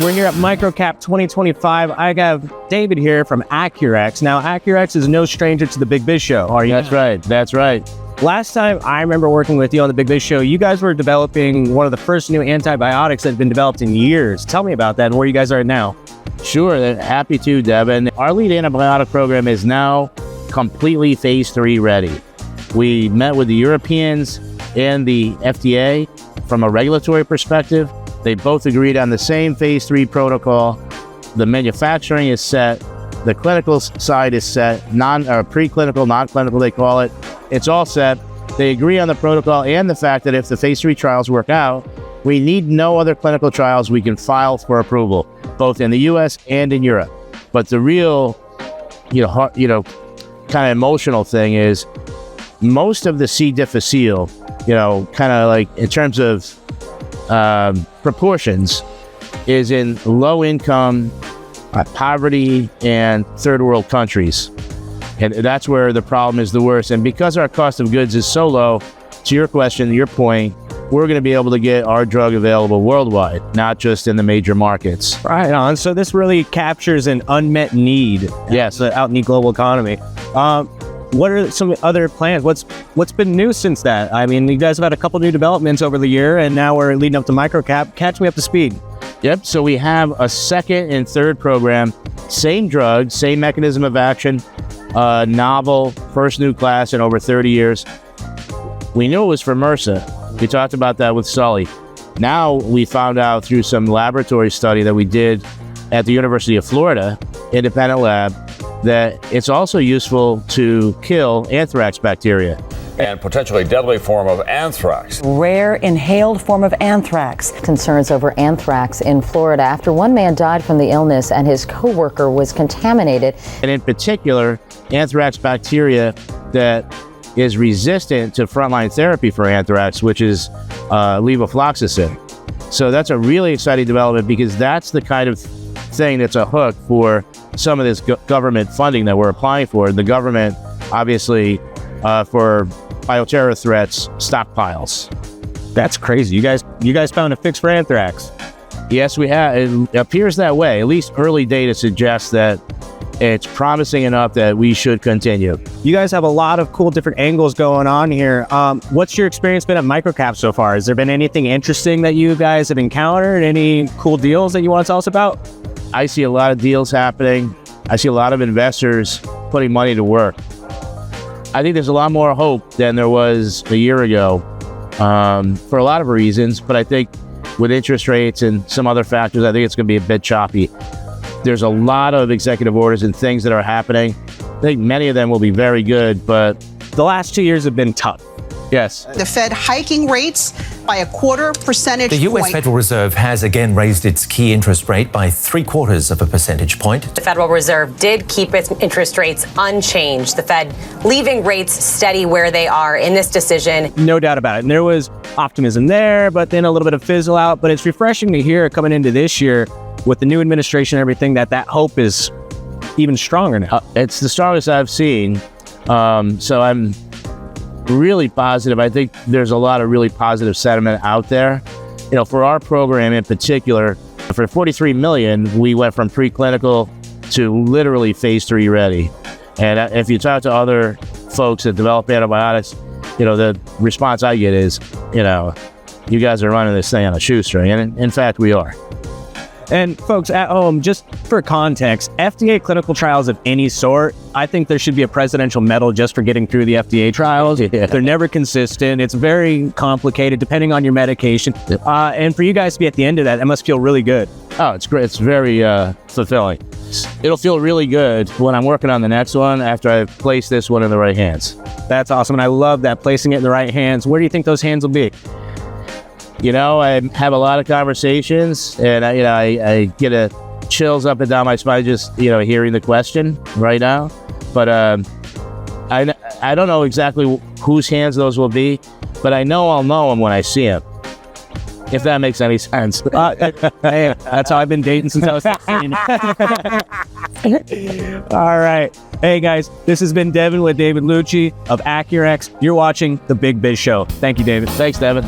We're here at Microcap 2025. I have David here from Acurx. Now, Acurx is no stranger to the Big Biz Show, are you? That's right. That's right. Last time I remember working with you on the Big Biz Show, you guys were developing one of the first new antibiotics that had been developed in years. Tell me about that and where you guys are now. Sure. Happy to, Devon. Our lead antibiotic program is now completely phase 3 ready. We met with the Europeans and the FDA from a regulatory perspective. They both agreed on the same phase 3 protocol. The manufacturing is set. The clinical side is set. Preclinical, non-clinical, they call it. It's all set. They agree on the protocol and the fact that if the phase 3 trials work out, we need no other clinical trials. We can file for approval, both in the US and in Europe. But the real, kind of emotional thing is most of the C. difficile, kind of like in terms of proportions, is in low income, poverty, and third world countries. And that's where the problem is the worst. And because our cost of goods is so low, to your question, your point, we're going to be able to get our drug available worldwide, not just in the major markets. Right on. So this really captures an unmet need. Yes. Out in the global economy. What are some other plans? What's been new since that? I mean, you guys have had a couple new developments over the year, and now we're leading up to Microcap. Catch me up to speed. Yep. So we have a second and third program, same drug, same mechanism of action, novel, first new class in over 30 years. We knew it was for MRSA. We talked about that with Sully. Now we found out through some laboratory study that we did at the University of Florida, independent lab, that it's also useful to kill anthrax bacteria. And potentially deadly form of anthrax. Rare inhaled form of anthrax. Concerns over anthrax in Florida after one man died from the illness and his coworker was contaminated. And in particular, anthrax bacteria that is resistant to frontline therapy for anthrax, which is levofloxacin. So that's a really exciting development because that's the kind of thing that's a hook for some of this government funding that we're applying for. The government, obviously, for bioterror threats, stockpiles. That's crazy. You guys found a fix for anthrax. Yes, we have. It appears that way. At least early data suggests that it's promising enough that we should continue. You guys have a lot of cool different angles going on here. What's your experience been at Microcap so far? Has there been anything interesting that you guys have encountered? Any cool deals that you want to tell us about? I see a lot of deals happening. I see a lot of investors putting money to work. I think there's a lot more hope than there was a year ago for a lot of reasons, but I think with interest rates and some other factors, I think it's going to be a bit choppy. There's a lot of executive orders and things that are happening. I think many of them will be very good, but the last 2 years have been tough. Yes. The Fed hiking rates by a quarter percentage point. The US Federal Reserve has again raised its key interest rate by 0.75 percentage point. The Federal Reserve did keep its interest rates unchanged. The Fed leaving rates steady where they are in this decision. No doubt about it. And there was optimism there, but then a little bit of fizzle out. But it's refreshing to hear coming into this year with the new administration and everything that hope is even stronger now. It's the strongest I've seen. So I'm really positive. I think there's a lot of really positive sentiment out there. For our program in particular, for 43 million, we went from preclinical to literally phase 3 ready. And if you talk to other folks that develop antibiotics, the response I get is, you guys are running this thing on a shoestring. And in fact, we are. And folks at home, just for context, FDA clinical trials of any sort, I think there should be a presidential medal just for getting through the FDA trials. Yeah. They're never consistent. It's very complicated depending on your medication. And for you guys to be at the end of that, that must feel really good. Oh, it's great. It's very fulfilling. It'll feel really good when I'm working on the next one after I've placed this one in the right hands. That's awesome. And I love that, placing it in the right hands. Where do you think those hands will be? I have a lot of conversations, and I get chills up and down my spine just hearing the question right now. But I don't know exactly whose hands those will be, but I know I'll know them when I see them. If that makes any sense. Hey, that's how I've been dating since I was 16. All right. Hey guys, this has been Devon with David Luce of Acurx. You're watching The Big Biz Show. Thank you, David. Thanks, Devon.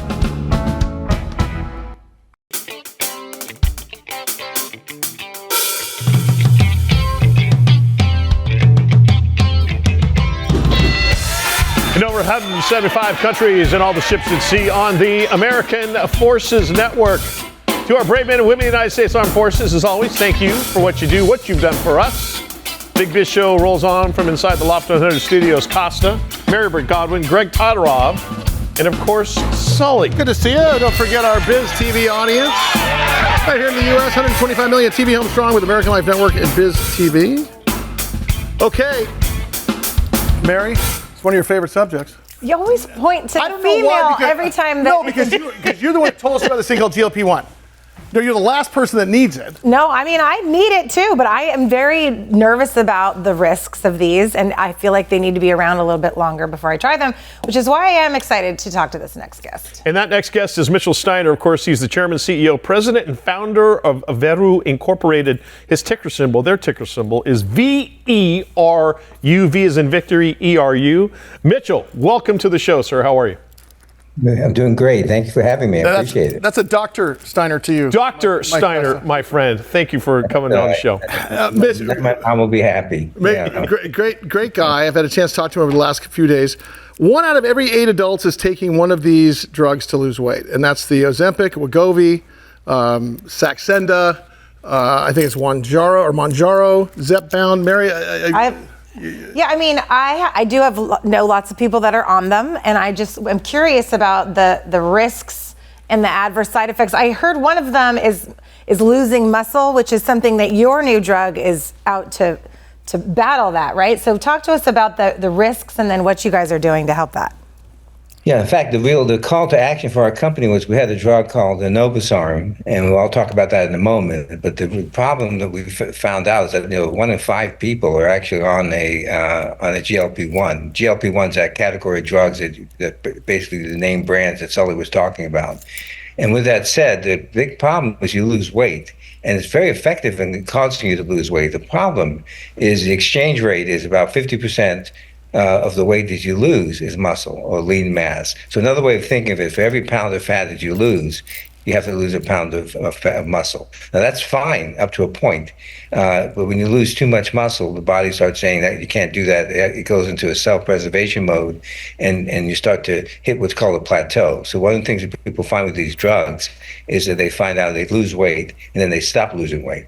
175 countries and all the ships at sea on the American Forces Network. To our brave men and women of the United States Armed Forces, as always, thank you for what you do, what you've done for us. Big Biz Show rolls on from inside the Loft 100 Studios. Costa, Marybert Godwin, Greg Todorov, and of course, Sully. Good to see you. Don't forget our BizTV audience. Right here in the U.S., 125 million TV home strong with American Life Network and BizTV. Okay. Mary, it's one of your favorite subjects. You always point to the female every time. No, because you're the one who told us about this thing called GLP1. No, you're the last person that needs it. No, I mean, I need it too, but I am very nervous about the risks of these, and I feel like they need to be around a little bit longer before I try them, which is why I am excited to talk to this next guest. And that next guest is Mitchell Steiner. Of course, he's the chairman, CEO, president, and founder of Veru Incorporated. His ticker symbol, their ticker symbol, is VERU. V as in victory, ERU. Mitchell, welcome to the show, sir. How are you? I'm doing great. Thank you for having me. I appreciate it. That's a Dr. Steiner to you. Dr. Steiner, my friend. Thank you for coming on the show. I will be happy. Great guy. I've had a chance to talk to him over the last few days. 1 out of every 8 adults is taking one of these drugs to lose weight, and that's the Ozempic, Wegovy, Saxenda. I think it's Monjaro, Zepbound. Mary, yeah, I mean, I do know lots of people that are on them, and I'm curious about the risks and the adverse side effects. I heard one of them is losing muscle, which is something that your new drug is out to battle that, right? So talk to us about the risks and then what you guys are doing to help that. Yeah, in fact, the call to action for our company was we had a drug called enobosarm, and we'll all talk about that in a moment. But the problem that we found out is that 1 in 5 people are actually on a GLP-1. GLP-1s are category of drugs that basically the name brands that Sully was talking about. And with that said, the big problem is you lose weight. And it's very effective in causing you to lose weight. The problem is the exchange rate is about 50% of the weight that you lose is muscle or lean mass. So another way of thinking of it, for every pound of fat that you lose, you have to lose a pound of muscle. Now that's fine up to a point, but when you lose too much muscle, the body starts saying that you can't do that. It goes into a self-preservation mode, and you start to hit what's called a plateau. So one of the things that people find with these drugs is that they find out they lose weight, and then they stop losing weight.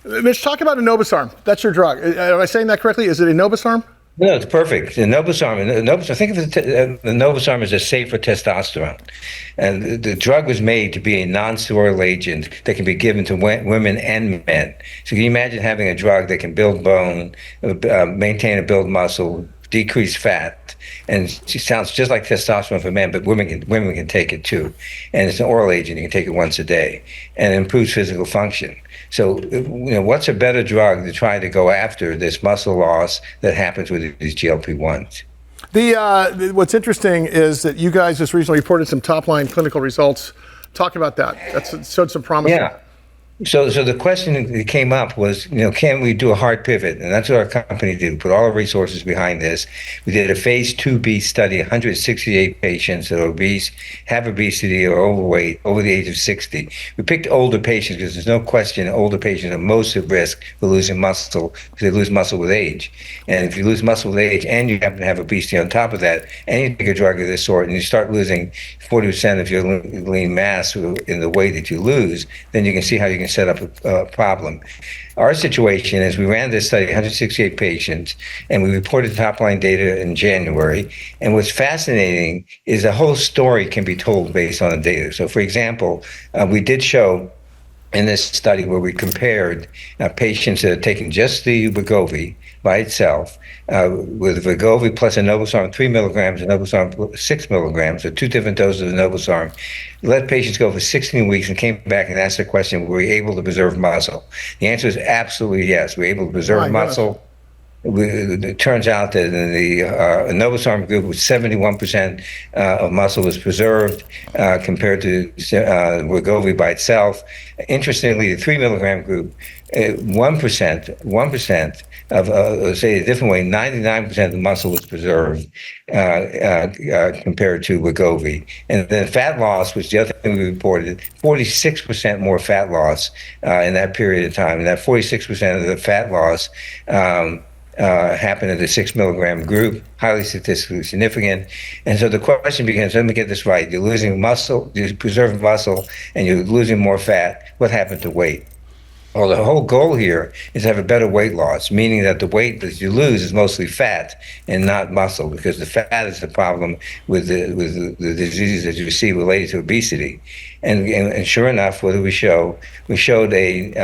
Mitch, talk about enobosarm. That's your drug. Am I saying that correctly? Is it enobosarm? No, it's perfect. Enobosarm. Think of enobosarm as a safer testosterone. And the drug was made to be a non-steroidal agent that can be given to women and men. So can you imagine having a drug that can build bone, maintain and build muscle, decrease fat, and it sounds just like testosterone for men, but women can take it too. And it's an oral agent. You can take it once a day, and it improves physical function. So, what's a better drug to try to go after this muscle loss that happens with these GLP-1s? What's interesting is that you guys just recently reported some top-line clinical results. Talk about that. That showed some promise. Yeah. So the question that came up was, can we do a hard pivot? And that's what our company did. We put all our resources behind this. We did a phase 2B study, 168 patients that are obese, have obesity or overweight, over the age of 60. We picked older patients because there's no question older patients are most at risk for losing muscle because they lose muscle with age. And if you lose muscle with age and you happen to have obesity on top of that, and you take a drug of this sort and you start losing 40% of your lean mass in the weight that you lose, then you can see how you can set up a problem. Our situation is we ran this study, 168 patients, and we reported top-line data in January. And what's fascinating is the whole story can be told based on the data. So, for example, we did show in this study where we compared patients that had taken just the Wegovy by itself with Wegovy plus enobosarm 3 milligrams, enobosarm 6 milligrams, so 2 different doses of enobosarm. Let patients go for 16 weeks and came back and asked the question, were we able to preserve muscle? The answer is absolutely yes. We were able to preserve muscle. It turns out that in the enobosarm group, 71% of muscle was preserved compared to Wegovy by itself. Interestingly, the 3 milligram group, 1% of, say it a different way, 99% of the muscle was preserved compared to Wegovy. And then fat loss, which the other thing we reported, 46% more fat loss in that period of time. And that 46% of the fat loss happened in the 6 milligram group, highly statistically significant. And so the question begins, let me get this right. You're losing muscle, you're preserving muscle, and you're losing more fat. What happened to weight? Well, the whole goal here is to have a better weight loss, meaning that the weight that you lose is mostly fat and not muscle, because the fat is the problem with the diseases that you see related to obesity. And sure enough, what did we show? We showed with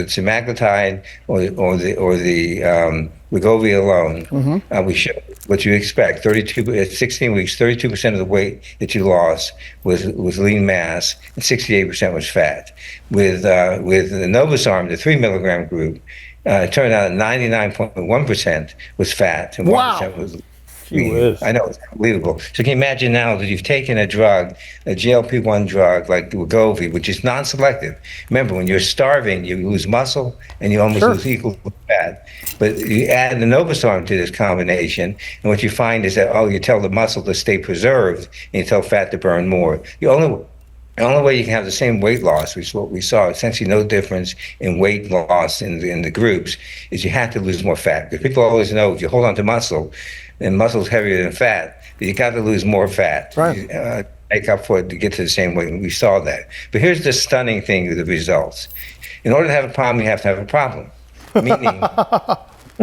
semaglutide or the Wegovy alone, we showed what you expect. 16 weeks, 32% of the weight that you lost was lean mass, and 68% was fat. With the Enobosarm, the 3 milligram group, it turned out that 99.1% was fat and 1% was lean. I know, it's unbelievable. So can you imagine now that you've taken a drug, a GLP-1 drug like Wegovy, which is non-selective. Remember, when you're starving, you lose muscle and you almost lose equal fat. But you add the Enobosarm to this combination, and what you find is that, you tell the muscle to stay preserved, and you tell fat to burn more. The only way you can have the same weight loss, which is what we saw, essentially no difference in weight loss in the groups, is you have to lose more fat. Because people always know if you hold on to muscle, and muscle's heavier than fat, you got to lose more fat. Right. Make up for it to get to the same weight, and we saw that. But here's the stunning thing with the results. In order to have a problem, you have to have a problem.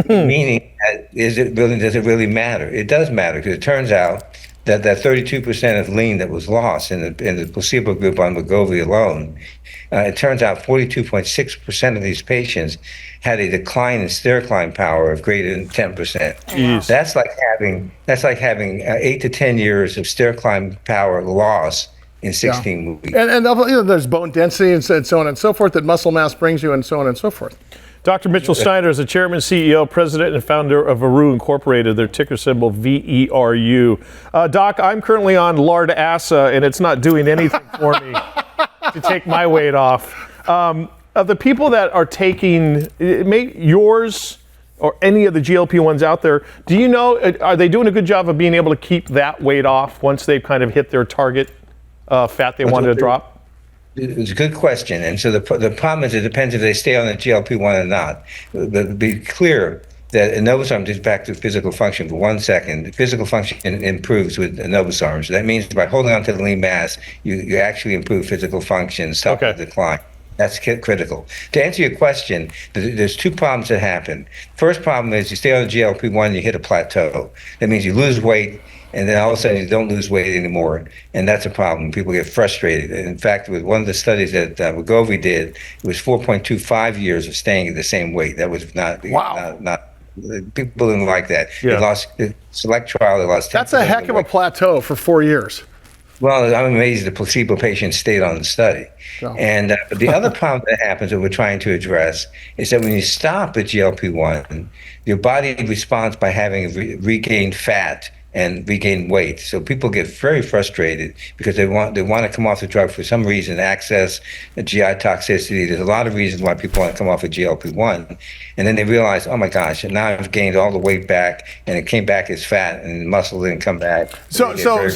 Meaning, does it really matter? It does matter, because it turns out that 32% of lean that was lost in the placebo group on Wegovy alone, it turns out 42.6% of these patients had a decline in stair climb power of greater than 10%. Jeez. That's like having 8 to 10 years of stair climb power loss in 16 weeks. And there's bone density and so on and so forth that muscle mass brings you, and so on and so forth. Dr. Mitchell Steiner is the chairman, CEO, president, and founder of Veru Incorporated, their ticker symbol VERU. Doc, I'm currently on Lardasa, and it's not doing anything for me to take my weight off. Of the people that are taking yours or any of the GLP-1s out there, do you know, are they doing a good job of being able to keep that weight off once they've kind of hit their target fat they wanted to drop? It's a good question. And so the problem is it depends if they stay on the GLP-1 or not. But be clear that Enobosarm, just back to physical function for 1 second, physical function improves with Enobosarm. So that means by holding on to the lean mass, you actually improve physical function, stop the decline. That's critical. To answer your question, there's 2 problems that happen. First problem is you stay on the GLP-1, you hit a plateau. That means you lose weight, and then all of a sudden you don't lose weight anymore, and that's a problem. People get frustrated. In fact, with one of the studies that Wegovy did, it was 4.25 years of staying at the same weight. That was not people didn't like that. Yeah. They lost select trial. They lost 10%. That's a heck of a plateau for 4 years. Well, I'm amazed the placebo patients stayed on the study. Oh. And the other problem that happens that we're trying to address is that when you stop the GLP-1, your body responds by having regained fat and regain weight. So people get very frustrated because they want to come off the drug for some reason, access, GI toxicity. There's a lot of reasons why people want to come off of GLP-1. And then they realize, oh my gosh, now I've gained all the weight back, and it came back as fat, and the muscle didn't come back. So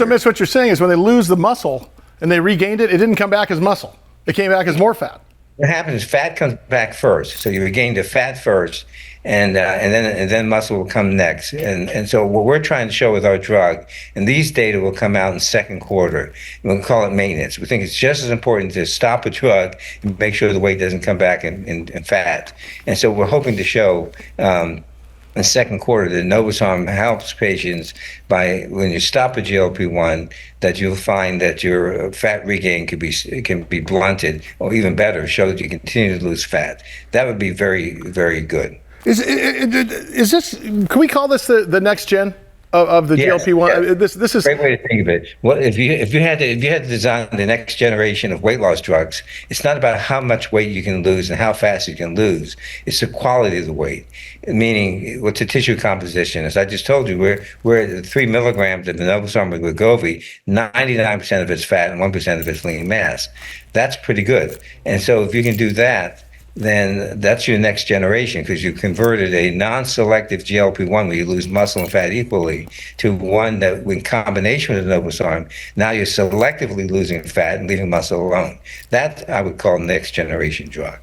Mitch, what you're saying is when they lose the muscle and they regained it, it didn't come back as muscle. It came back as more fat. What happens is fat comes back first. So you regain the fat first, and then muscle will come next. And so what we're trying to show with our drug, and these data will come out in second quarter, we'll call it maintenance. We think it's just as important to stop a drug and make sure the weight doesn't come back in fat. And so we're hoping to show in second quarter that Enobosarm helps patients by, when you stop a GLP-1, that you'll find that your fat regain can be blunted, or even better, show that you continue to lose fat. That would be very, very good. Is this? Can we call this the next gen of the GLP-1? Yes. This is a great way to think of it. Well, if you had to design the next generation of weight loss drugs, it's not about how much weight you can lose and how fast you can lose. It's the quality of the weight, meaning what's the tissue composition. As I just told you, we're at 3 milligrams of Enobosarm with Wegovy, 99% of it's fat and 1% of it's lean mass. That's pretty good. And so if you can do that, then that's your next generation, because you converted a non-selective GLP-1 where you lose muscle and fat equally to one that, in combination with Enobosarm, now you're selectively losing fat and leaving muscle alone. That I would call next generation drug.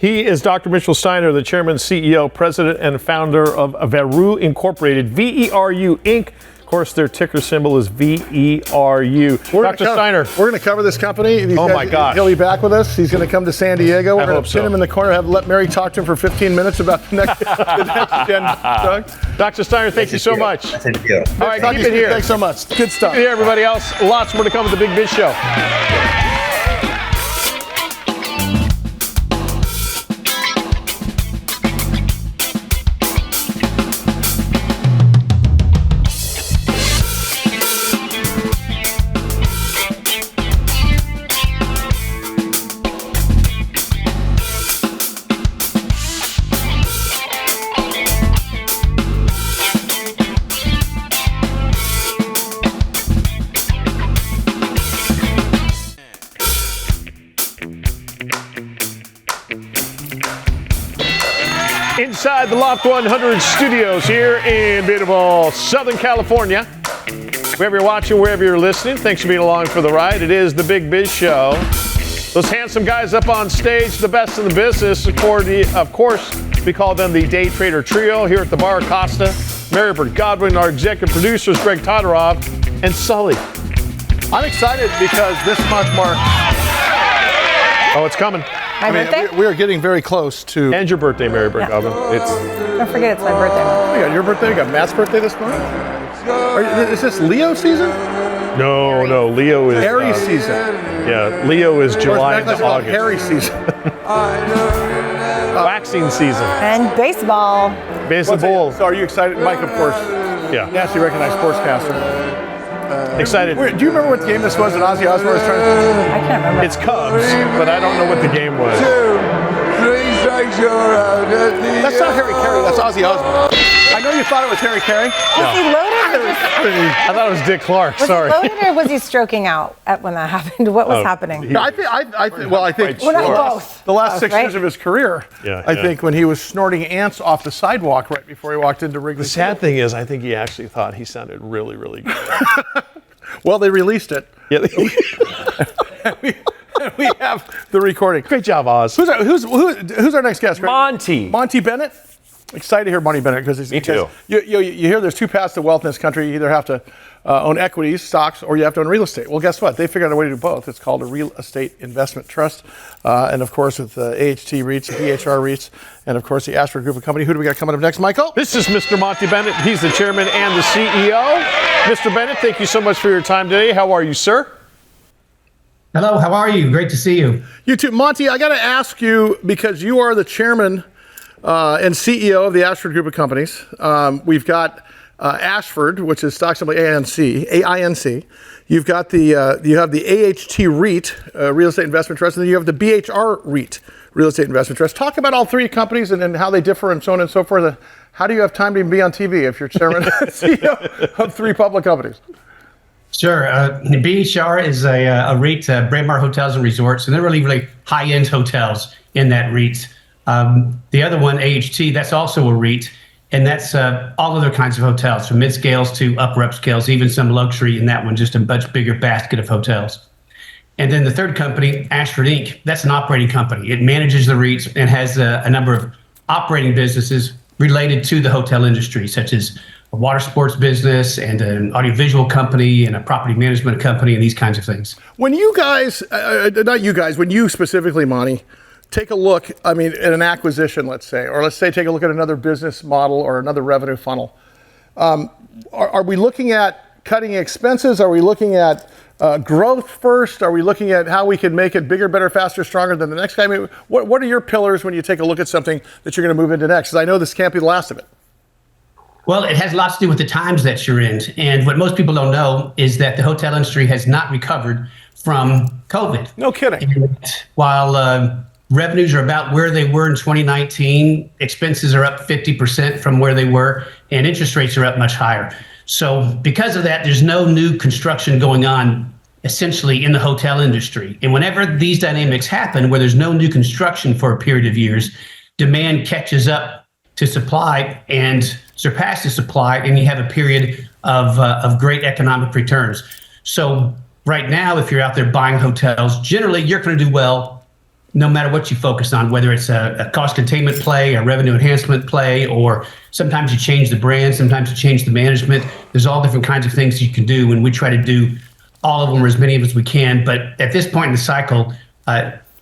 He is Dr. Mitchell Steiner, the chairman, CEO, president, and founder of Veru Incorporated, VERU Inc. Of course, their ticker symbol is VERU. Dr. Steiner. We're going to cover this company. My gosh. He'll be back with us. He's going to come to San Diego. We're going to pin him in the corner, let Mary talk to him for 15 minutes about the next gen drug. Dr. Steiner, thank you so much. That's a deal. All right, keep it here. Thanks so much. Good stuff. Keep it here, everybody else. Lots more to come with the Big Biz Show. Inside the Loft 100 studios here in beautiful Southern California. Wherever you're watching, wherever you're listening, thanks for being along for the ride. It is the Big Biz Show. Those handsome guys up on stage, the best in the business. Of course, we call them the Day Trader Trio here at the bar. Costa, Marybird Godwin, our executive producers, Greg Todorov, and Sully. I'm excited because this month marks... Oh, it's coming. My birthday? We are getting very close to... And your birthday, Marybird Godwin. Don't forget it's my birthday month. You got your birthday, you got Matt's birthday this month? Is this Leo season? No, Leo is... Aries season. Yeah, Leo is July to August. Harry season. Waxing season. And baseball. Baseball. So are you excited? Mike, of course. Yeah. Nationally recognized sportscaster. Excited. Do you remember what game this was that Ozzy Osbourne was trying to... I can't remember. It's Cubs, but I don't know what the game was. That's not Harry Carey, that's Ozzy Osbourne. I know you thought it was Harry Carey. Was he loaded? I thought it was Dick Clark. Was Sorry. he loaded or was he stroking out when that happened? What was happening? I think both. The last 6 years of his career, I think, when he was snorting ants off the sidewalk right before he walked into Wrigley. The sad thing is, I think he actually thought he sounded really, really good. Well, they released it. Yeah. We have the recording. Great job, Oz. Who's our next guest? Monty. Monty Bennett. Excited to hear Monty Bennett because Me too. You hear there's two paths to wealth in this country. You either have to own equities, stocks, or you have to own real estate. Well, guess what? They figured out a way to do both. It's called a real estate investment trust. And of course, with AHT REITs, PHR REITs, and of course, the Ashford Group of Companies. Who do we got coming up next, Michael? This is Mr. Monty Bennett. He's the chairman and the CEO. Mr. Bennett, thank you so much for your time today. How are you, sir? Hello, how are you? Great to see you. You too. Monty, I got to ask you, because you are the chairman and CEO of the Ashford Group of Companies. We've got Ashford, which is stock symbol AINC. You've got you have the AHT REIT, Real Estate Investment Trust, and then you have the BHR REIT, Real Estate Investment Trust. Talk about all three companies and how they differ and so on and so forth. How do you have time to even be on TV if you're chairman and CEO of three public companies? Sure. The BHR is a REIT, Braemar Hotels and Resorts, and they're really high-end hotels in that REIT. The other one, AHT, that's also a REIT, and that's all other kinds of hotels, from mid-scales to upper upscales, even some luxury in that one, just a much bigger basket of hotels. And then the third company, Ashford Inc., that's an operating company. It manages the REITs and has a number of operating businesses related to the hotel industry, such as a water sports business and an audiovisual company and a property management company and these kinds of things. When you guys, when you specifically, Monty, take a look, at an acquisition, let's say, or let's say take a look at another business model or another revenue funnel, are we looking at cutting expenses? Are we looking at growth first? Are we looking at how we can make it bigger, better, faster, stronger than the next guy? What are your pillars when you take a look at something that you're going to move into next? Because I know this can't be the last of it. Well, it has lots to do with the times that you're in. And what most people don't know is that the hotel industry has not recovered from COVID. No kidding. And while revenues are about where they were in 2019, expenses are up 50% from where they were, and interest rates are up much higher. So because of that, there's no new construction going on essentially in the hotel industry. And whenever these dynamics happen, where there's no new construction for a period of years, demand catches up to supply and surpasses supply, and you have a period of great economic returns. So right now, if you're out there buying hotels, generally you're going to do well no matter what you focus on, whether it's a cost containment play, a revenue enhancement play, or sometimes you change the brand, sometimes you change the management. There's all different kinds of things you can do, and we try to do all of them, or as many of as we can. But at this point in the cycle,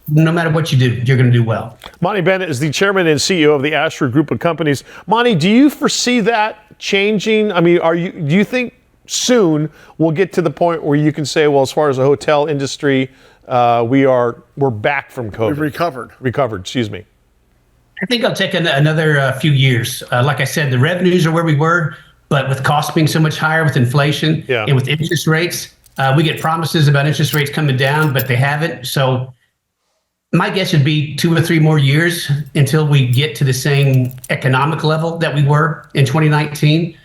no matter what you do, you're going to do well. Monty Bennett is the chairman and CEO of the Ashford Group of Companies. Monty, do you foresee that changing? I mean, do you think soon we'll get to the point where you can say, well, as far as the hotel industry, we're back from COVID? We've recovered. Recovered, excuse me. I think it'll take another few years. Like I said, the revenues are where we were, but with costs being so much higher with inflation and with interest rates, we get promises about interest rates coming down, but they haven't. So my guess would be 2 or 3 more years until we get to the same economic level that we were in 2019,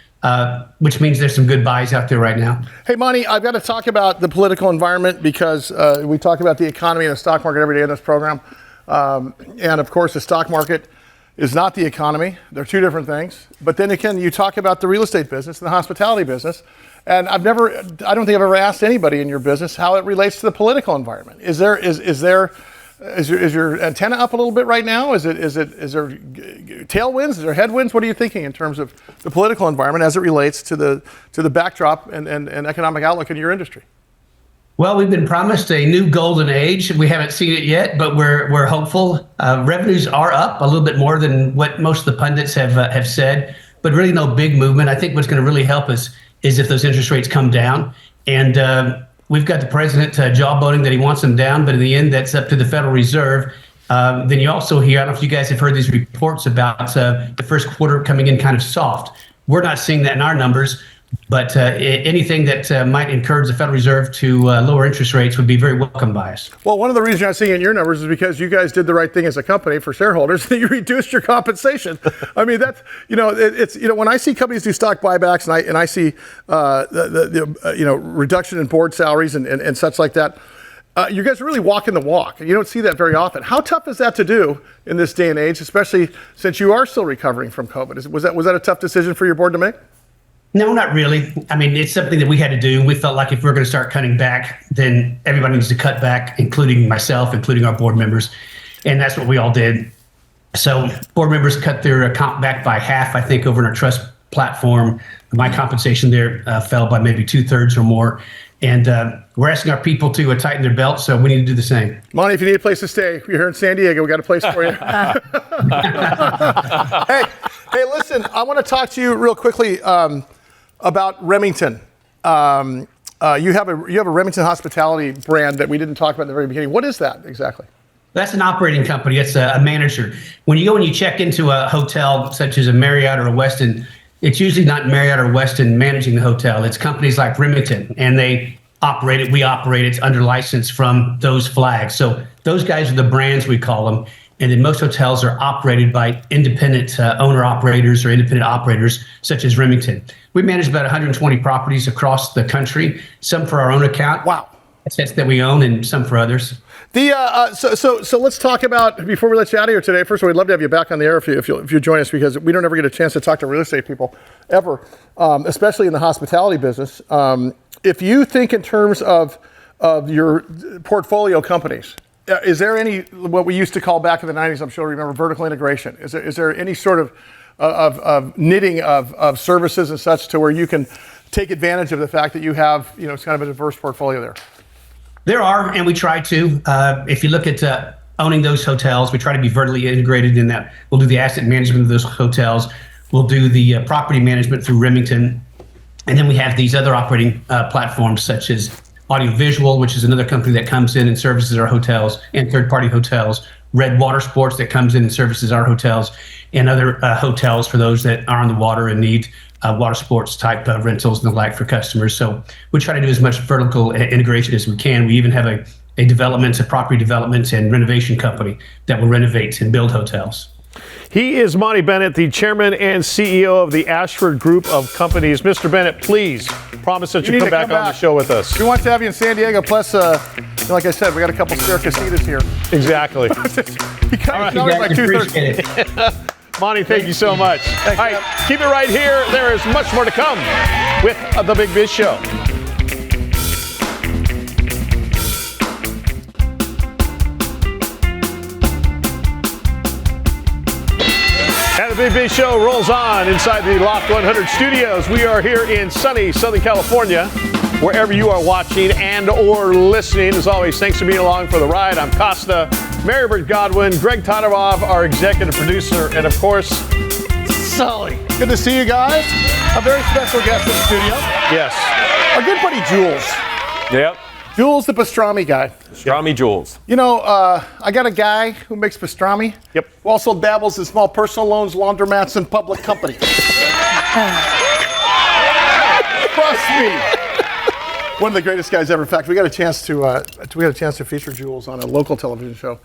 which means there's some good buys out there right now. Hey, Monty, I've got to talk about the political environment because we talk about the economy and the stock market every day in this program. And of course, the stock market is not the economy. They're two different things. But then again, you talk about the real estate business and the hospitality business. And I don't think I've ever asked anybody in your business how it relates to the political environment. Is your antenna up a little bit right now? Is there tailwinds? Is there headwinds? What are you thinking in terms of the political environment as it relates to the backdrop and economic outlook in your industry? Well, we've been promised a new golden age. We haven't seen it yet, but we're hopeful. Revenues are up a little bit more than what most of the pundits have said, but really no big movement. I think what's going to really help us is if those interest rates come down. And we've got the president jawboning that he wants them down, but in the end, that's up to the Federal Reserve. Then you also hear, I don't know if you guys have heard these reports about the first quarter coming in kind of soft. We're not seeing that in our numbers, but anything that might encourage the Federal Reserve to lower interest rates would be very welcome by us. Well, one of the reasons you're not seeing it in your numbers is because you guys did the right thing as a company for shareholders, that you reduced your compensation. I mean, that's, when I see companies do stock buybacks and I see the reduction in board salaries and such like that, you guys are really walking the walk. You don't see that very often. How tough is that to do in this day and age, especially since you are still recovering from COVID? Was that a tough decision for your board to make? No, not really. I mean, it's something that we had to do. We felt like if we're going to start cutting back, then everybody needs to cut back, including myself, including our board members. And that's what we all did. So board members cut their comp back by half, I think, over in our trust platform. My compensation there fell by maybe 2/3 or more. And we're asking our people to tighten their belts, so we need to do the same. Monty, if you need a place to stay, you're here in San Diego, we got a place for you. Hey, listen, I want to talk to you real quickly about Remington. You have a Remington hospitality brand that we didn't talk about in the very beginning. What is that exactly? That's an operating company. It's a manager. When you go and you check into a hotel such as a Marriott or a Westin, it's usually not Marriott or Westin managing the hotel. It's companies like Remington, and they operate it. We operate it. It's under license from those flags. So those guys are the brands, we call them. And then most hotels are operated by independent owner-operators or independent operators, such as Remington. We manage about 120 properties across the country, some for our own account. Wow. Assets that we own, and some for others. So let's talk about, before we let you out of here today, first of all, we'd love to have you back on the air if you join us, because we don't ever get a chance to talk to real estate people ever, especially in the hospitality business. If you think in terms of your portfolio companies, is there any, what we used to call back in the 90s, I'm sure you remember, vertical integration? Is there any sort of knitting of services and such to where you can take advantage of the fact that you have, it's kind of a diverse portfolio there? There are, and we try to. If you look at owning those hotels, we try to be vertically integrated in that. We'll do the asset management of those hotels. We'll do the property management through Remington. And then we have these other operating platforms such as Audiovisual, which is another company that comes in and services our hotels, and third-party hotels. Red Water Sports that comes in and services our hotels, and other hotels for those that are on the water and need water sports type rentals and the like for customers. So we try to do as much vertical integration as we can. We even have a property development and renovation company that will renovate and build hotels. He is Monty Bennett, the chairman and CEO of the Ashford Group of Companies. Mr. Bennett, please promise that you come back on the show with us. We want to have you in San Diego. Plus, like I said, we got a couple spare casitas here. Exactly. You kind of by 2/3. Monty, thank you so much. Thanks, all right, keep it right here. There is much more to come with The Big Biz Show. Big Biz Show rolls on inside the Loft 100 studios. We are here in sunny Southern California, wherever you are watching and or listening. As always, thanks for being along for the ride. I'm Costa, Marybert Godwin, Greg Todorov, our executive producer, and of course, Sully. Good to see you guys. A very special guest in the studio. Yes. Our good buddy Jules. Yep. Jules, the pastrami guy. Pastrami Jules. You know, I got a guy who makes pastrami. Yep. Who also dabbles in small personal loans, laundromats, and public companies. Trust me. One of the greatest guys ever. In fact, we got a chance to feature Jules on a local television show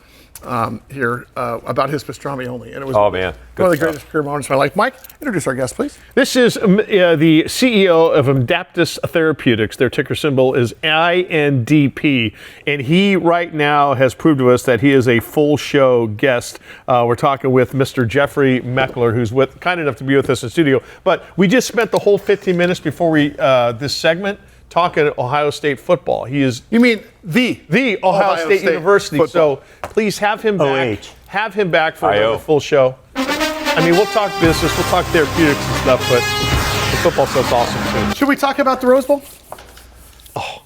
here about his pastrami only, and it was one of the greatest career moments of my life. Mike, introduce our guest, please. This is the CEO of Adaptus Therapeutics. Their ticker symbol is INDP, and he right now has proved to us that he is a full show guest. We're talking with Mr. Jeffrey Meckler, who's kind enough to be with us in studio. But we just spent the whole 15 minutes before this segment talking Ohio State football. He is. You mean the Ohio State University. Football. So please have him back. Have him back for a full show. I mean, we'll talk business, we'll talk therapeutics and stuff, but the football stuff's awesome too. Should we talk about the Rose Bowl? Oh.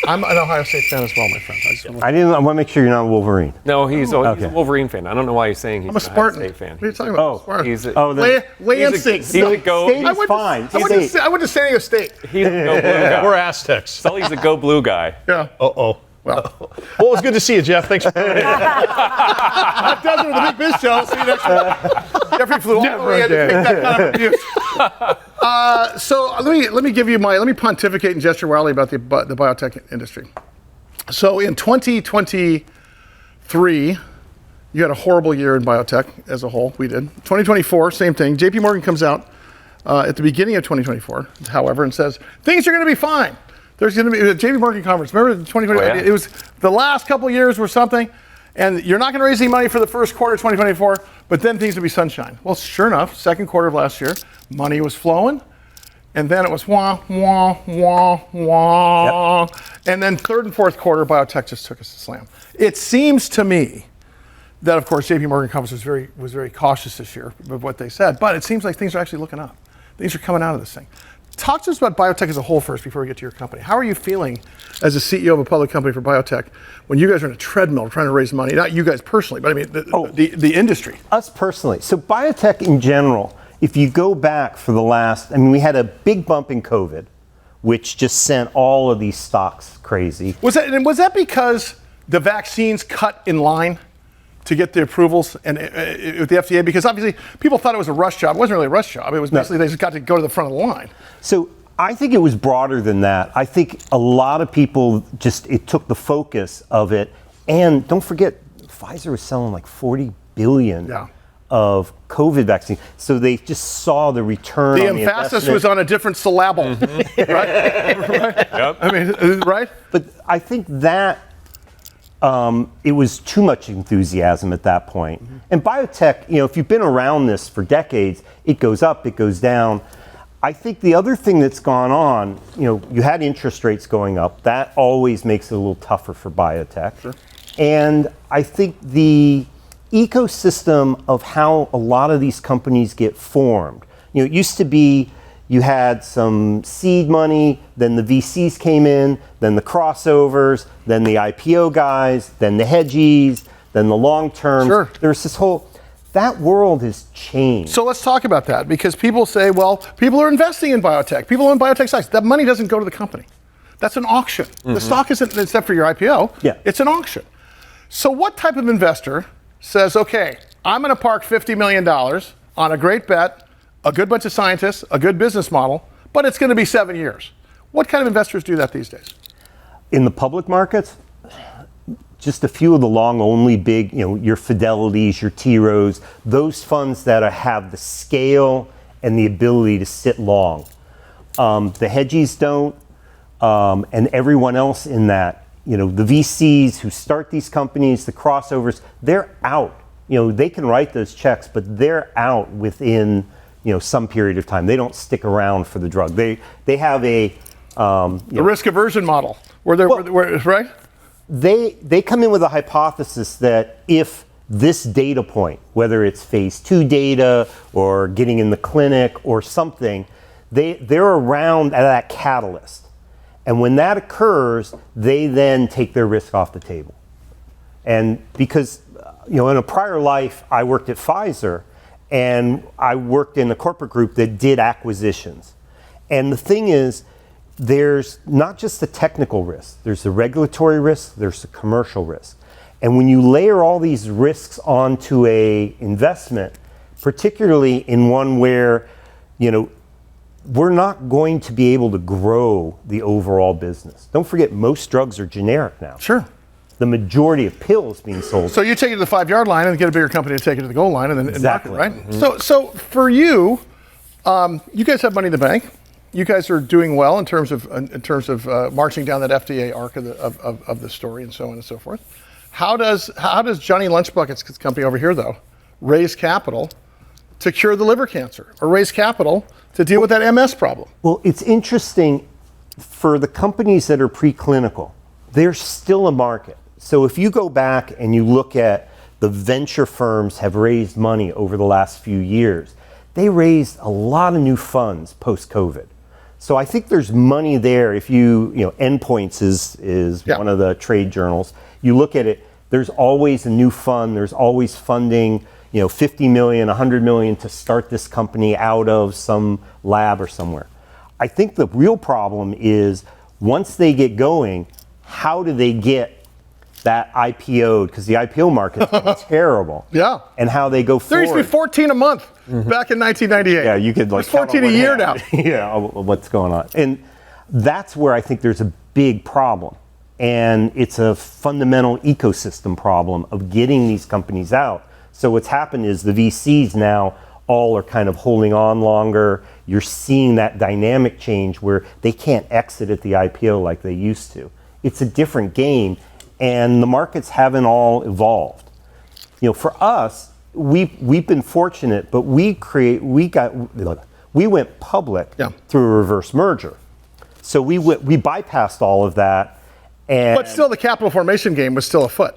I'm an Ohio State fan as well, my friend. I want to make sure you're not a Wolverine. No, he's a Wolverine fan. I don't know why he's saying he's I'm a Spartan. Ohio State fan. What are you talking about? Oh, he's a, Lansing. He's a go. State is fine. I went to San Diego State. He's a go blue guy. We're Aztecs. Sully's a go blue guy. Yeah. Well, it was good to see you, Jeff. Thanks for coming in. That does it with the Big Biz Show. See you next week. Jeffrey flew all the way in to take that kind of abuse. So let me pontificate and gesture wildly about the biotech industry. So in 2023, you had a horrible year in biotech as a whole. We did. 2024, same thing. JP Morgan comes out at the beginning of 2024, however, and says things are going to be fine. There's going to be a JP Morgan conference. Remember the 2020? Oh, yeah. It was the last couple of years were something, and you're not going to raise any money for the first quarter of 2024, but then things will be sunshine. Well, sure enough, second quarter of last year, money was flowing, and then it was wah, wah, wah, wah. Yep. And then third and fourth quarter, biotech just took us a slam. It seems to me that, of course, JP Morgan conference was very cautious this year of what they said, but it seems like things are actually looking up. Things are coming out of this thing. Talk to us about biotech as a whole first before we get to your company. How are you feeling as a CEO of a public company for biotech when you guys are in a treadmill trying to raise money? Not you guys personally, but I mean the industry. Us personally. So biotech in general, if you go back for the last, we had a big bump in COVID, which just sent all of these stocks crazy. Was that because the vaccines cut in line to get the approvals and with the FDA? Because obviously people thought it was a rush job. It wasn't really a rush job. It was basically they just got to go to the front of the line. So I think it was broader than that. I think a lot of people it took the focus of it. And don't forget, Pfizer was selling like 40 billion of COVID vaccine. So they just saw the return on the emphasis was on a different syllable, right? Yep. I mean, right? But I think that it was too much enthusiasm at that point. Mm-hmm. And biotech, if you've been around this for decades, it goes up, it goes down. I think the other thing that's gone on, you had interest rates going up. That always makes it a little tougher for biotech. Sure. And I think the ecosystem of how a lot of these companies get formed, it used to be you had some seed money, then the VCs came in, then the crossovers, then the IPO guys, then the hedgies, then the long terms. Sure. There's this that world has changed. So let's talk about that, because people say, well, people are investing in biotech. People own biotech stocks. That money doesn't go to the company. That's an auction. Mm-hmm. The stock isn't, except for your IPO, it's an auction. So what type of investor says, okay, I'm going to park $50 million on a great bet, a good bunch of scientists, a good business model, but it's going to be 7 years? What kind of investors do that these days? In the public markets, just a few of the long-only big, your Fidelities, your T. Rows, those funds that have the scale and the ability to sit long. The hedgies don't, and everyone else in that, the VCs who start these companies, the crossovers, they're out. They can write those checks, but they're out within some period of time. They don't stick around for the drug. They have a the risk aversion model, where they're right. They come in with a hypothesis that if this data point, whether it's phase 2 data or getting in the clinic or something, they're around at that catalyst. And when that occurs, they then take their risk off the table. And because, in a prior life, I worked at Pfizer, and I worked in a corporate group that did acquisitions. And the thing is, there's not just the technical risk, there's the regulatory risk, there's the commercial risk. And when you layer all these risks onto a investment, particularly in one where, we're not going to be able to grow the overall business. Don't forget, most drugs are generic now. Sure. The majority of pills being sold. So you take it to the 5-yard line and get a bigger company to take it to the goal line and then exactly. Market, right? Mm-hmm. So for you, you guys have money in the bank. You guys are doing well in terms of marching down that FDA arc of the story and so on and so forth. How does Johnny Lunchbucket's company over here though raise capital to cure the liver cancer or raise capital to deal with that MS problem? Well, it's interesting for the companies that are preclinical. There's still a market. So if you go back and you look at the venture firms have raised money over the last few years, they raised a lot of new funds post-COVID. So I think there's money there. If Endpoints is one of the trade journals. You look at it, there's always a new fund. There's always funding, 50 million, 100 million to start this company out of some lab or somewhere. I think the real problem is once they get going, how do they get that IPO'd? Because the IPO market's been terrible. Yeah. And how they go forward. There used to be 14 a month back in 1998. Yeah, you could There's 14 a year now. Yeah, what's going on? And that's where I think there's a big problem. And it's a fundamental ecosystem problem of getting these companies out. So what's happened is the VCs now all are kind of holding on longer. You're seeing that dynamic change where they can't exit at the IPO like they used to. It's a different game, and the markets haven't all evolved. For us, we've been fortunate, but we went public through a reverse merger. So we bypassed all of that. But still, the capital formation game was still afoot.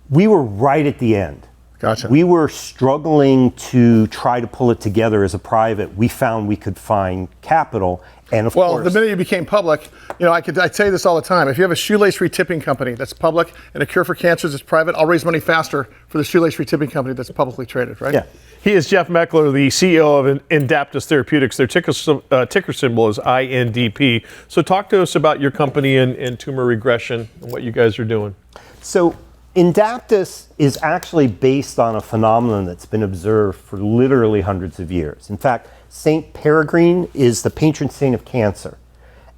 We were right at the end. Gotcha. We were struggling to try to pull it together as a private. We found we could find capital, and of course, the minute you became public, I say this all the time. If you have a shoelace retipping company that's public and a cure for cancers is private, I'll raise money faster for the shoelace retipping company that's publicly traded, right? Yeah. He is Jeff Meckler, the CEO of Adaptus Therapeutics. Their ticker symbol is INDP. So talk to us about your company and tumor regression and what you guys are doing. So Adaptus is actually based on a phenomenon that's been observed for literally hundreds of years. In fact, Saint Peregrine is the patron saint of cancer.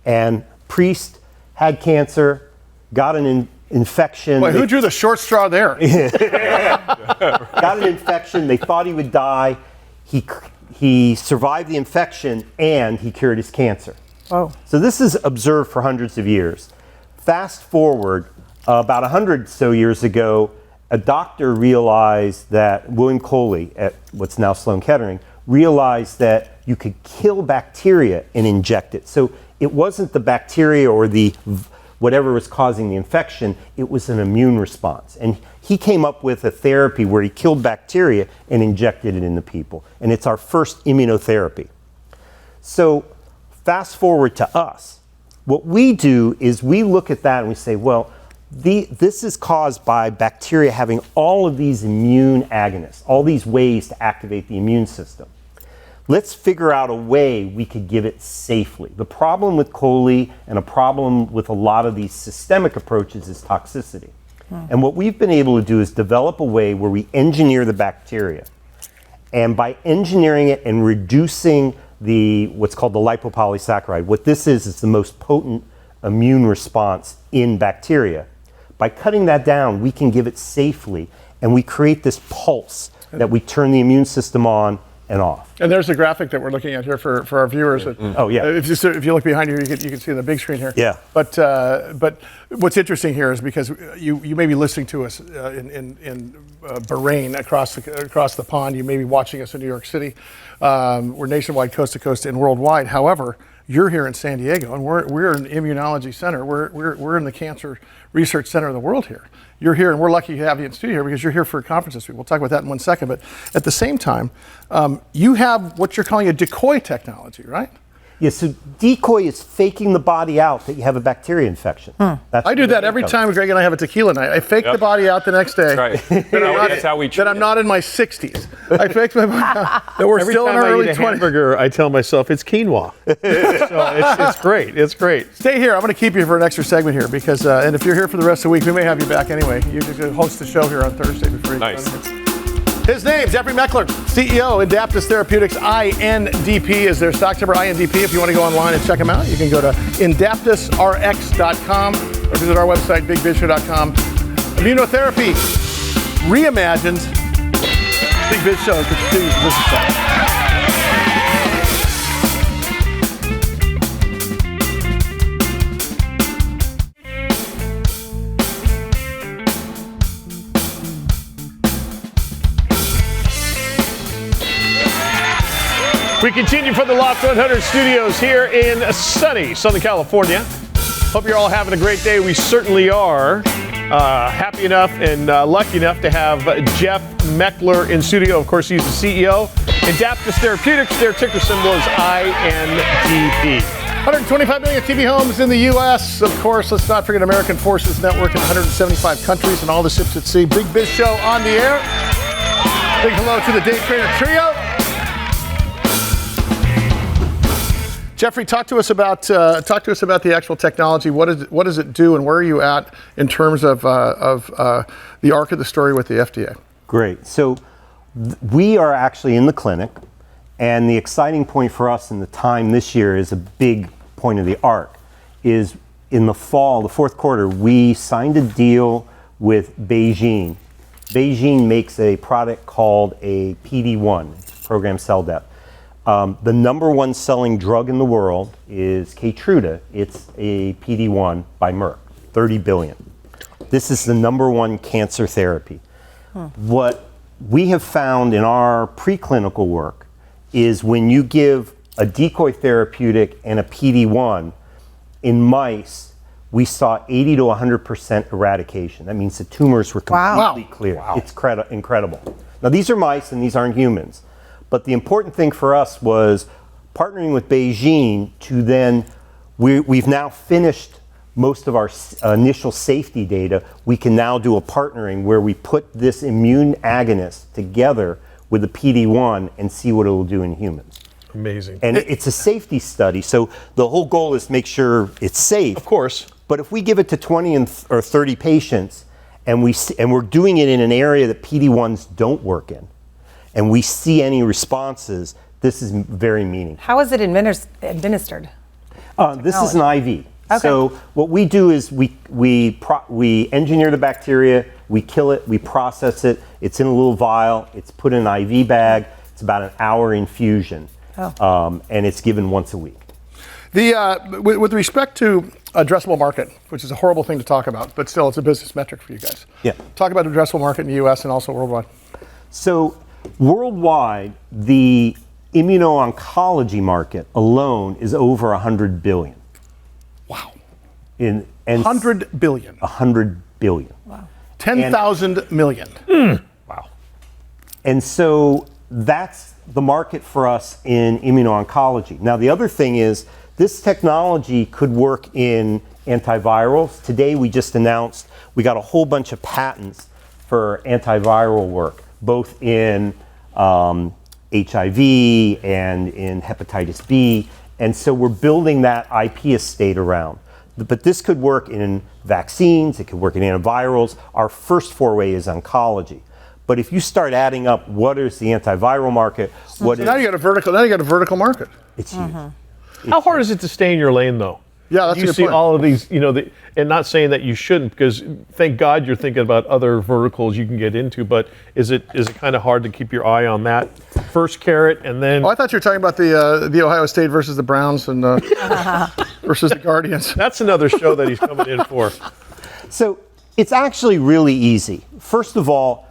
And priest had cancer, got an infection. Wait, who drew the short straw there? Got an infection. They thought he would die. He survived the infection and he cured his cancer. Oh. So this is observed for hundreds of years. Fast forward, about 100 so years ago, a doctor realized that, William Coley at what's now Sloan Kettering, realized that you could kill bacteria and inject it. So it wasn't the bacteria or the whatever was causing the infection, it was an immune response. And he came up with a therapy where he killed bacteria and injected it into people. And it's our first immunotherapy. So fast forward to us. What we do is we look at that and we say, well, this is caused by bacteria having all of these immune agonists, all these ways to activate the immune system. Let's figure out a way we could give it safely. The problem with Coley and a problem with a lot of these systemic approaches is toxicity. And what we've been able to do is develop a way where we engineer the bacteria. And by engineering it and reducing what's called the lipopolysaccharide, what this is the most potent immune response in bacteria. By cutting that down, we can give it safely, and we create this pulse that we turn the immune system on and off. And there's a graphic that we're looking at here for our viewers. Oh, yeah. If you look behind you, you can see the big screen here. Yeah. But what's interesting here is because you may be listening to us in Bahrain across the pond. You may be watching us in New York City. We're nationwide, coast to coast, and worldwide. However, you're here in San Diego, and we're an immunology center. We're in the cancer research center of the world here. You're here, and we're lucky to have you in studio here because you're here for a conference this week. We'll talk about that in 1 second. But at the same time, you have what you're calling a decoy technology, right? Yeah, so decoy is faking the body out that you have a bacteria infection. I do that every time Greg and I have a tequila night. I fake the body out the next day. That's right. That's how we treat that I'm not in my 60s. I fake my body out that we're Every still in time our I early eat a 20s. hamburger, I tell myself it's quinoa. So it's great. It's great. Stay here. I'm going to keep you for an extra segment here because, and if you're here for the rest of the week, we may have you back anyway. You can host the show here on Thursday before you Nice. His name, Jeffrey Meckler, CEO, Adaptus Therapeutics, INDP is their stock ticker, INDP. If you want to go online and check them out, you can go to indaptusrx.com or visit our website, bigbizshow.com. Immunotherapy reimagined. Big Biz Show continues to visit that. We continue from the Loft 100 studios here in sunny Southern California. Hope you're all having a great day. We certainly are. Happy enough and lucky enough to have Jeff Meckler in studio. Of course, he's the CEO. Adaptus Therapeutics, their ticker symbol is INDP. 125 million TV homes in the U.S. Of course, let's not forget American Forces Network in 175 countries and all the ships at sea. Big Biz Show on the air. Big hello to the Day Trader Trio. Jeffrey, talk to us about the actual technology. What does it do, and where are you at in terms of the arc of the story with the FDA? Great. So we are actually in the clinic, and the exciting point for us in the time this year is a big point of the arc. Is in the fall, the fourth quarter, we signed a deal with BeiGene. BeiGene makes a product called a PD-1, programmed cell death. The number one selling drug in the world is Keytruda. It's a PD-1 by Merck, $30 billion. This is the number one cancer therapy. What we have found in our preclinical work is when you give a decoy therapeutic and a PD-1 in mice, we saw 80 to 100% eradication. That means the tumors were completely clear. Wow. It's incredible. Now, these are mice and these aren't humans. But the important thing for us was partnering with BeiGene to then, we've now finished most of our initial safety data. We can now do a partnering where we put this immune agonist together with the PD-1 and see what it will do in humans. Amazing. And it's a safety study, so the whole goal is to make sure it's safe. Of course. But if we give it to 20 or 30 patients and we're doing it in an area that PD-1s don't work in, and we see any responses, this is very meaningful. How is it administered? This is an IV. Okay. So what we do is we engineer the bacteria, we kill it, we process it. It's in a little vial. It's put in an IV bag. It's about an hour infusion, and it's given once a week. With respect to addressable market, which is a horrible thing to talk about, but still it's a business metric for you guys. Yeah. Talk about addressable market in the U.S. and also worldwide. So worldwide, the immuno-oncology market alone is over $100 billion. Wow. 100 billion. 100 billion. Wow. 10,000 million. Wow. And so that's the market for us in immuno-oncology. Now, the other thing is this technology could work in antivirals. Today, we just announced we got a whole bunch of patents for antiviral work, both in HIV and in hepatitis B. And so we're building that IP estate around. But this could work in vaccines, it could work in antivirals. Our first foray is oncology. But if you start adding up what is the antiviral market, now you got a vertical market. It's huge. How hard is it to stay in your lane, though? Yeah, that's a you good see point. all of these, and not saying that you shouldn't, because thank God you're thinking about other verticals you can get into. But is it kind of hard to keep your eye on that first carrot and then? Oh, I thought you were talking about the Ohio State versus the Browns and versus the Guardians. That's another show that he's coming in for. So it's actually really easy. First of all,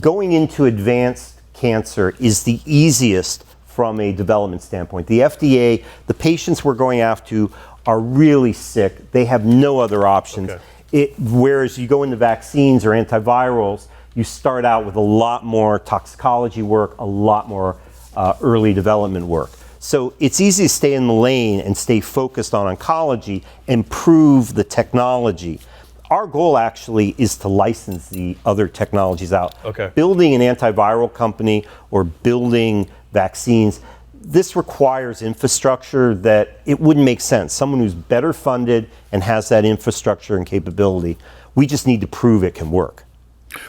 going into advanced cancer is the easiest from a development standpoint. The FDA, the patients we're going after are really sick. They have no other options. Whereas you go into vaccines or antivirals, you start out with a lot more toxicology work, a lot more early development work. So it's easy to stay in the lane and stay focused on oncology and prove the technology. Our goal actually is to license the other technologies out. Building an antiviral company or building vaccines, this requires infrastructure that it wouldn't make sense. Someone who's better funded and has that infrastructure and capability. We just need to prove it can work.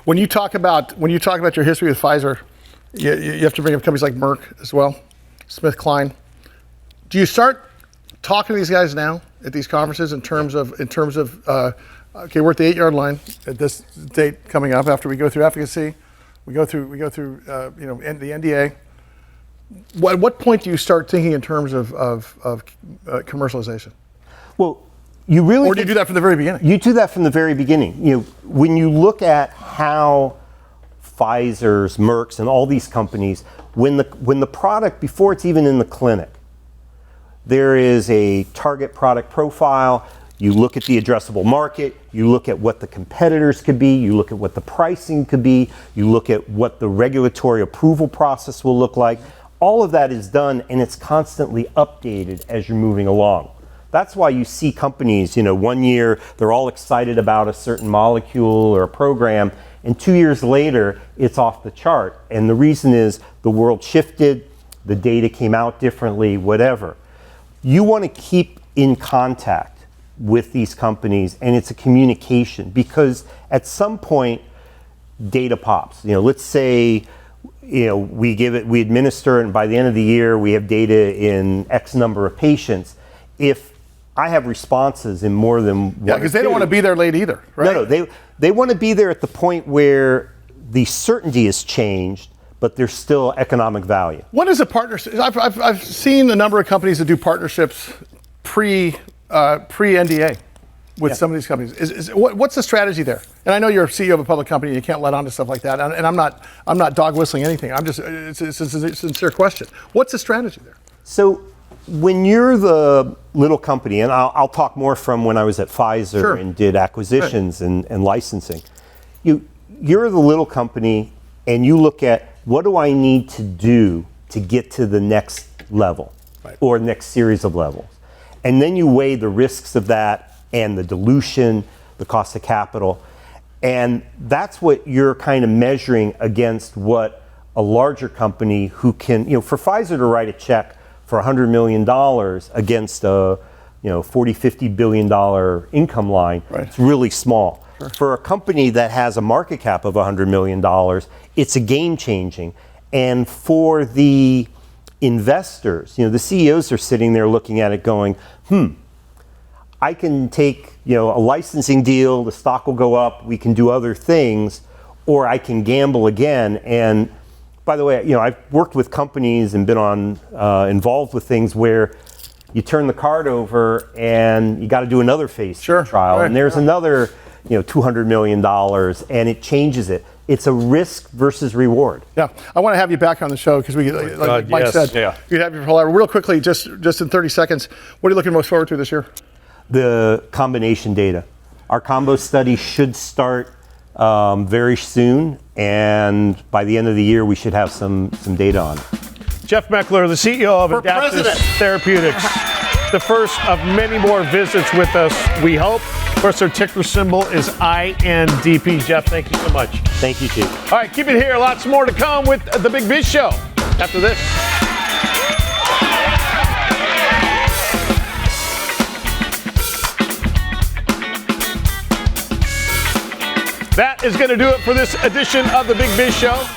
When you talk about your history with Pfizer, you have to bring up companies like Merck as well, SmithKline. Do you start talking to these guys now at these conferences in terms of okay, we're at the 8-yard line at this date coming up after we go through efficacy, we go through the NDA. At what point do you start thinking in terms of commercialization? Well, you really, or do you do that from the very beginning? You do that from the very beginning. When you look at how Pfizer's, Merck's, and all these companies, when the product, before it's even in the clinic, there is a target product profile. You look at the addressable market, you look at what the competitors could be, you look at what the pricing could be, you look at what the regulatory approval process will look like. All of that is done, and it's constantly updated as you're moving along. That's why you see companies, 1 year, they're all excited about a certain molecule or a program, and 2 years later, it's off the chart. And the reason is the world shifted, the data came out differently, whatever. You want to keep in contact with these companies, and it's a communication, because at some point, data pops. Let's say, we administer it, and by the end of the year, we have data in X number of patients. If I have responses in more than one. Yeah, because they don't want to be there late either, right? No, they want to be there at the point where the certainty has changed, but there's still economic value. What is a partnership? I've seen a number of companies that do partnerships pre-NDA with some of these companies. What's the strategy there? And I know you're a CEO of a public company, and you can't let on to stuff like that. And I'm not dog whistling anything. It's a sincere question. What's the strategy there? So when you're the little company, and I'll talk more from when I was at Pfizer and did acquisitions and licensing. You're the little company, and you look at, what do I need to do to get to the next level or next series of levels? And then you weigh the risks of that and the dilution, the cost of capital. And that's what you're kind of measuring against what a larger company who can, for Pfizer to write a check for $100 million against a $40-50 billion income line, it's really small. For a company that has a market cap of $100 million, it's a game changing. And for the investors, the CEOs are sitting there looking at it going, I can take a licensing deal, the stock will go up, we can do other things, or I can gamble again. And by the way, I've worked with companies and been involved with things where you turn the card over and you got to do another phase 3 trial, and there's another $200 million, and it changes it. It's a risk versus reward. Yeah, I want to have you back on the show because we, like Mike said, you'd have you for a while. Real quickly, just in 30 seconds, what are you looking most forward to this year? The combination data. Our combo study should start very soon, and by the end of the year, we should have some data on it. Jeff Meckler, the CEO of Adaptus Therapeutics, the first of many more visits with us, we hope. Of course, their ticker symbol is INDP. Jeff, thank you so much. Thank you, Chief. All right, keep it here. Lots more to come with the Big Biz Show after this. That is going to do it for this edition of the Big Biz Show.